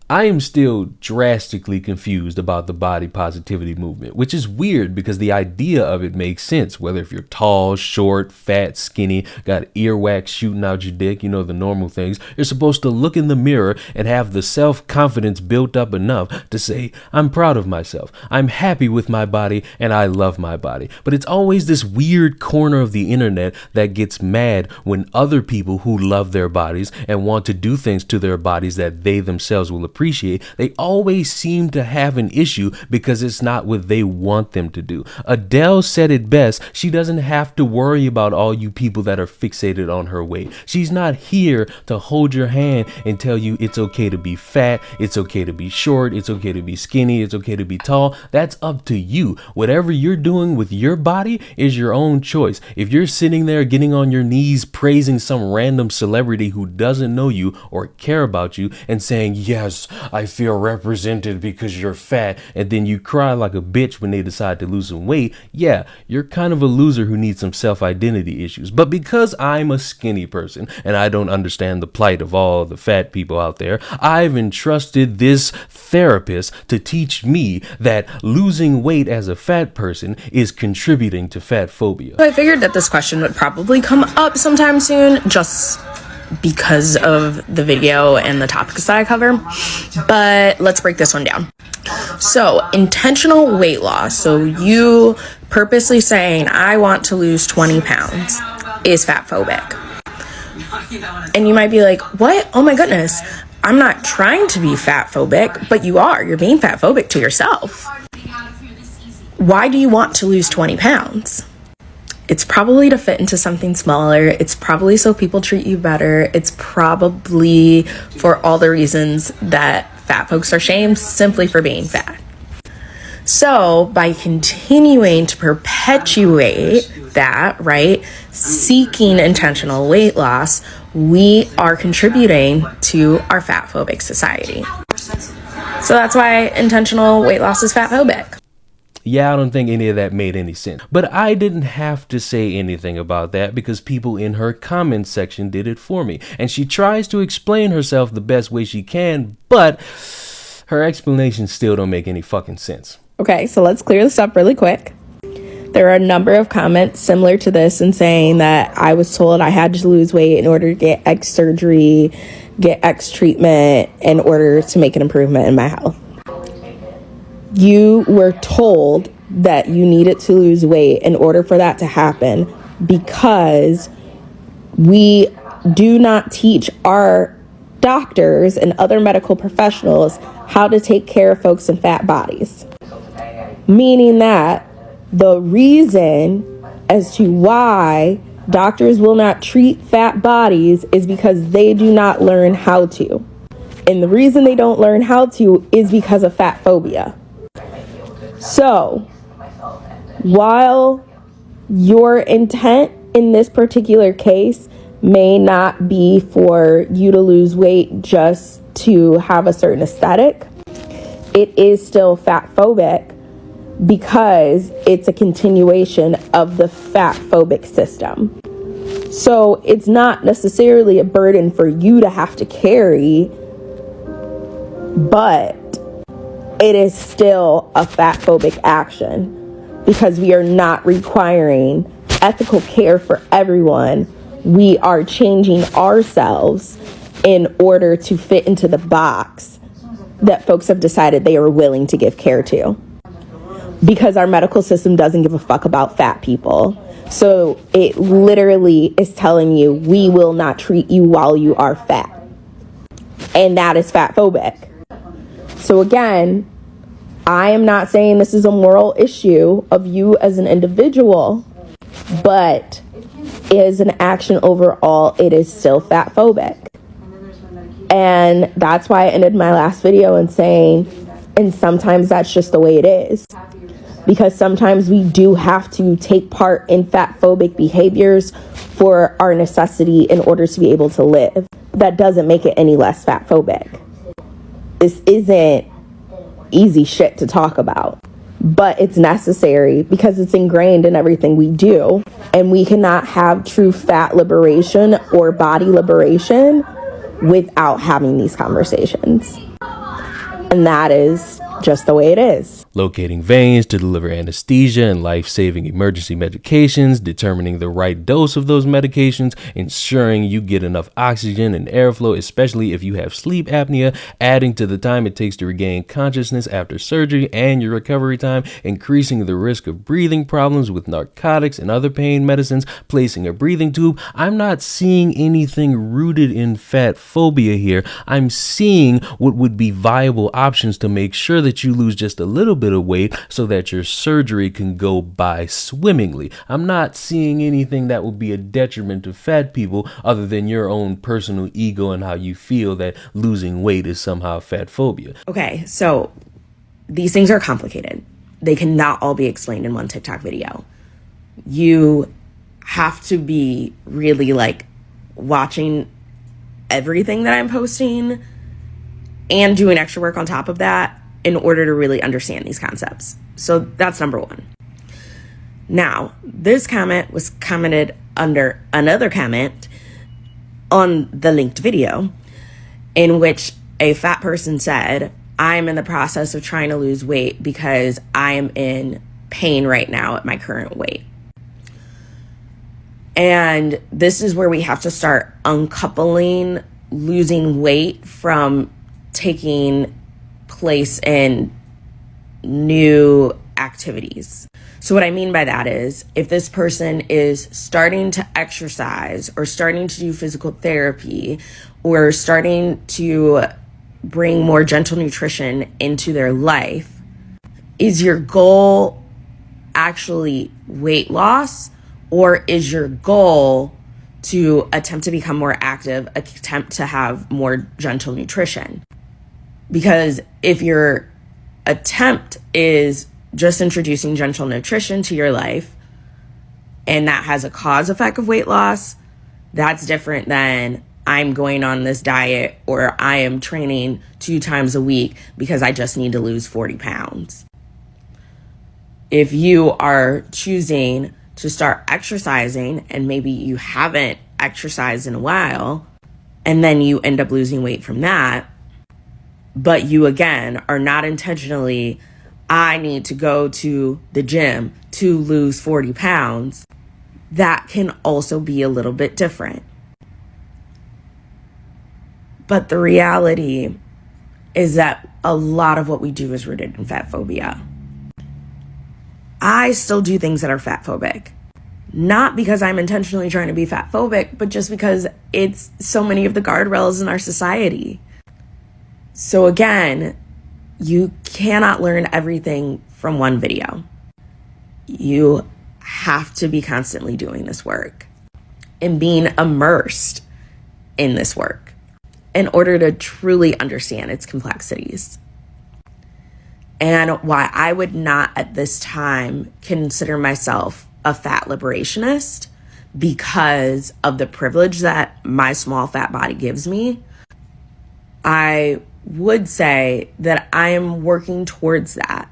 I am still drastically confused about the body positivity movement, which is weird because the idea of it makes sense. Whether if you're tall, short, fat, skinny, got earwax shooting out your dick, you know, the normal things, you're supposed to look in the mirror and have the self-confidence built up enough to say, I'm proud of myself, I'm happy with my body, and I love my body. But it's always this weird corner of the internet that gets mad when other people who love their bodies and want to do things to their bodies that they themselves will appreciate, they always seem to have an issue because it's not what they want them to do. Adele said it best. She doesn't have to worry about all you people that are fixated on her weight. She's not here to hold your hand and tell you it's okay to be fat, it's okay to be short, it's okay to be skinny, it's okay to be tall. That's up to you. Whatever you're doing with your body is your own choice. If you're sitting there getting on your knees praising some random celebrity who doesn't know you or care about you and saying, yes, I feel represented because you're fat, and then you cry like a bitch when they decide to lose some weight, yeah, you're kind of a loser who needs some self-identity issues. But because I'm a skinny person and I don't understand the plight of all the fat people out there, I've entrusted this therapist to teach me that losing weight as a fat person is contributing to fat phobia. I figured that this question would probably come up sometime soon, just because of the video and the topics that I cover, but let's break this one down. So, intentional weight loss, so you purposely saying, I want to lose 20 pounds, is fatphobic. And you might be like, what? Oh my goodness, I'm not trying to be fatphobic, but you are. You're being fatphobic to yourself. Why do you want to lose 20 pounds? It's probably to fit into something smaller. It's probably so people treat you better. It's probably for all the reasons that fat folks are shamed simply for being fat. So by continuing to perpetuate that, right, seeking intentional weight loss, we are contributing to our fatphobic society. So that's why intentional weight loss is fatphobic. Yeah, I don't think any of that made any sense. But I didn't have to say anything about that because people in her comments section did it for me. And she tries to explain herself the best way she can, but her explanations still don't make any fucking sense. Okay, so let's clear this up really quick. There are a number of comments similar to this and saying that I was told I had to lose weight in order to get X surgery, get X treatment in order to make an improvement in my health. You were told that you needed to lose weight in order for that to happen because we do not teach our doctors and other medical professionals how to take care of folks in fat bodies. Meaning that the reason as to why doctors will not treat fat bodies is because they do not learn how to. And the reason they don't learn how to is because of fat phobia. So, while your intent in this particular case may not be for you to lose weight just to have a certain aesthetic, it is still fat phobic because it's a continuation of the fat phobic system. So, it's not necessarily a burden for you to have to carry, but it is still a fatphobic action because we are not requiring ethical care for everyone. We are changing ourselves in order to fit into the box that folks have decided they are willing to give care to. Because our medical system doesn't give a fuck about fat people. So it literally is telling you, we will not treat you while you are fat. And that is fatphobic. So again, I am not saying this is a moral issue of you as an individual, but as an action overall, it is still fatphobic. And that's why I ended my last video in saying, and sometimes that's just the way it is. Because sometimes we do have to take part in fatphobic behaviors for our necessity in order to be able to live. That doesn't make it any less fatphobic. This isn't easy shit to talk about, but it's necessary because it's ingrained in everything we do, and we cannot have true fat liberation or body liberation without having these conversations. And that is just the way it is. Locating veins to deliver anesthesia and life-saving emergency medications, determining the right dose of those medications, ensuring you get enough oxygen and airflow, especially if you have sleep apnea, adding to the time it takes to regain consciousness after surgery and your recovery time, increasing the risk of breathing problems with narcotics and other pain medicines, placing a breathing tube. I'm not seeing anything rooted in fat phobia here. I'm seeing what would be viable options to make sure that you lose just a little bit of weight so that your surgery can go by swimmingly. I'm not seeing anything that would be a detriment to fat people other than your own personal ego and how you feel that losing weight is somehow fat phobia. Okay, so these things are complicated. They cannot all be explained in one TikTok video. You have to be really like watching everything that I'm posting and doing extra work on top of that in order to really understand these concepts. So that's number one. Now, this comment was commented under another comment on the linked video in which a fat person said, I'm in the process of trying to lose weight because I am in pain right now at my current weight. And this is where we have to start uncoupling losing weight from taking place in new activities. So what I mean by that is if this person is starting to exercise or starting to do physical therapy or starting to bring more gentle nutrition into their life, is your goal actually weight loss, or is your goal to attempt to become more active, attempt to have more gentle nutrition? Because if your attempt is just introducing gentle nutrition to your life and that has a cause effect of weight loss, that's different than I'm going on this diet or I am training 2 times a week because I just need to lose 40 pounds. If you are choosing to start exercising and maybe you haven't exercised in a while and then you end up losing weight from that, but you again are not intentionally, I need to go to the gym to lose 40 pounds, that can also be a little bit different. But the reality is that a lot of what we do is rooted in fat phobia. I still do things that are fat phobic. Not because I'm intentionally trying to be fat phobic, but just because it's so many of the guardrails in our society. So again, you cannot learn everything from one video. You have to be constantly doing this work and being immersed in this work in order to truly understand its complexities. And why I would not at this time consider myself a fat liberationist because of the privilege that my small fat body gives me. I would say that I am working towards that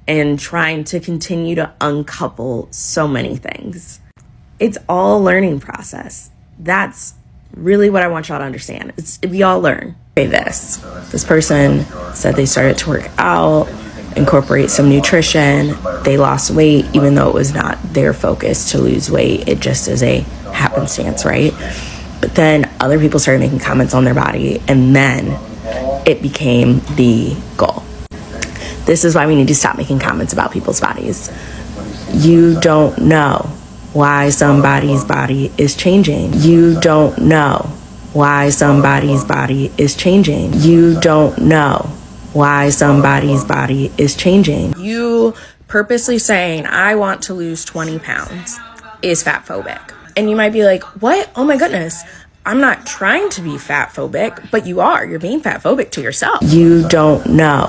and trying to continue to uncouple so many things. It's all a learning process. That's really what I want y'all to understand. We all learn. This person said they started to work out, incorporate some nutrition. They lost weight, even though it was not their focus to lose weight. It just is a happenstance, right? But then other people started making comments on their body, and then it became the goal. This is why we need to stop making comments about people's bodies. You don't know why somebody's body is changing. You don't know why somebody's body is changing. You don't know why somebody's body is changing. You purposely saying, I want to lose 20 pounds is fat phobic. And you might be like, what? Oh my goodness. I'm not trying to be fat phobic, but you are. You're being fat phobic to yourself. You don't know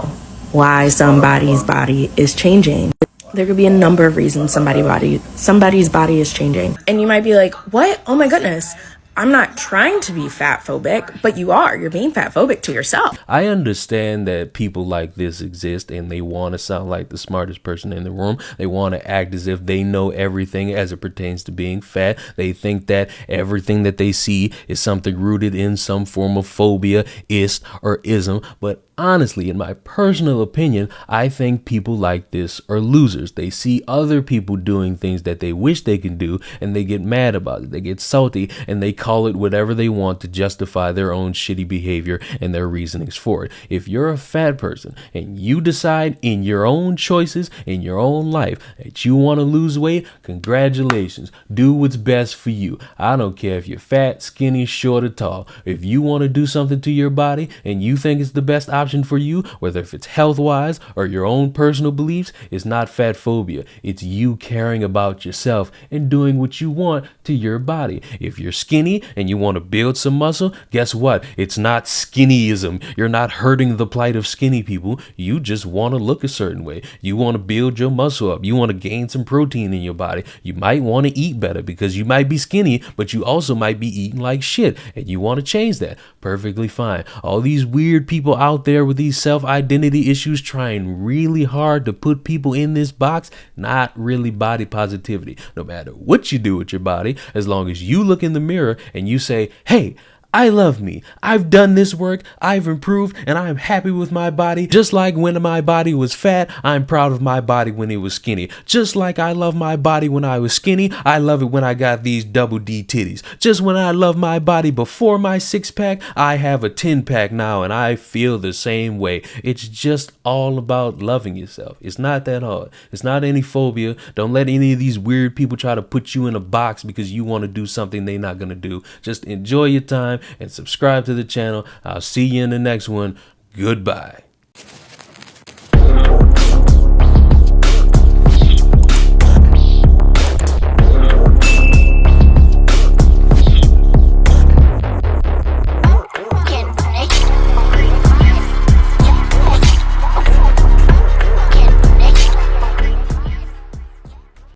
why somebody's body is changing. There could be a number of reasons somebody's body is changing. And you might be like, what? Oh my goodness. I'm not trying to be fat phobic, but you are. You're being fat phobic to yourself. I understand that people like this exist and they want to sound like the smartest person in the room. They want to act as if they know everything as it pertains to being fat. They think that everything that they see is something rooted in some form of phobia, ist, or ism. But honestly, in my personal opinion, I think people like this are losers. They see other people doing things that they wish they can do and they get mad about it. They get salty and they call it whatever they want to justify their own shitty behavior and their reasonings for it. If you're a fat person and you decide in your own choices, in your own life, that you want to lose weight, congratulations. Do what's best for you. I don't care if you're fat, skinny, short, or tall. If you want to do something to your body and you think it's the best option for you, whether if it's health-wise or your own personal beliefs, it's not fat phobia. It's you caring about yourself and doing what you want to your body. If you're skinny and you want to build some muscle, guess what? It's not skinnyism. You're not hurting the plight of skinny people. You just want to look a certain way. You want to build your muscle up. You want to gain some protein in your body. You might want to eat better because you might be skinny, but you also might be eating like shit and you want to change that. Perfectly fine. All these weird people out there with these self-identity issues trying really hard to put people in this box, not really body positivity. No matter what you do with your body, as long as you look in the mirror and you say, hey, I love me. I've done this work. I've improved and I'm happy with my body. Just like when my body was fat, I'm proud of my body when it was skinny. Just like I love my body when I was skinny, I love it when I got these double D titties. Just when I love my body before my 6-pack, I have a 10-pack now and I feel the same way. It's just all about loving yourself. It's not that hard. It's not any phobia. Don't let any of these weird people try to put you in a box because you want to do something they're not going to do. Just enjoy your time and subscribe to the channel. I'll see you in the next one. Goodbye.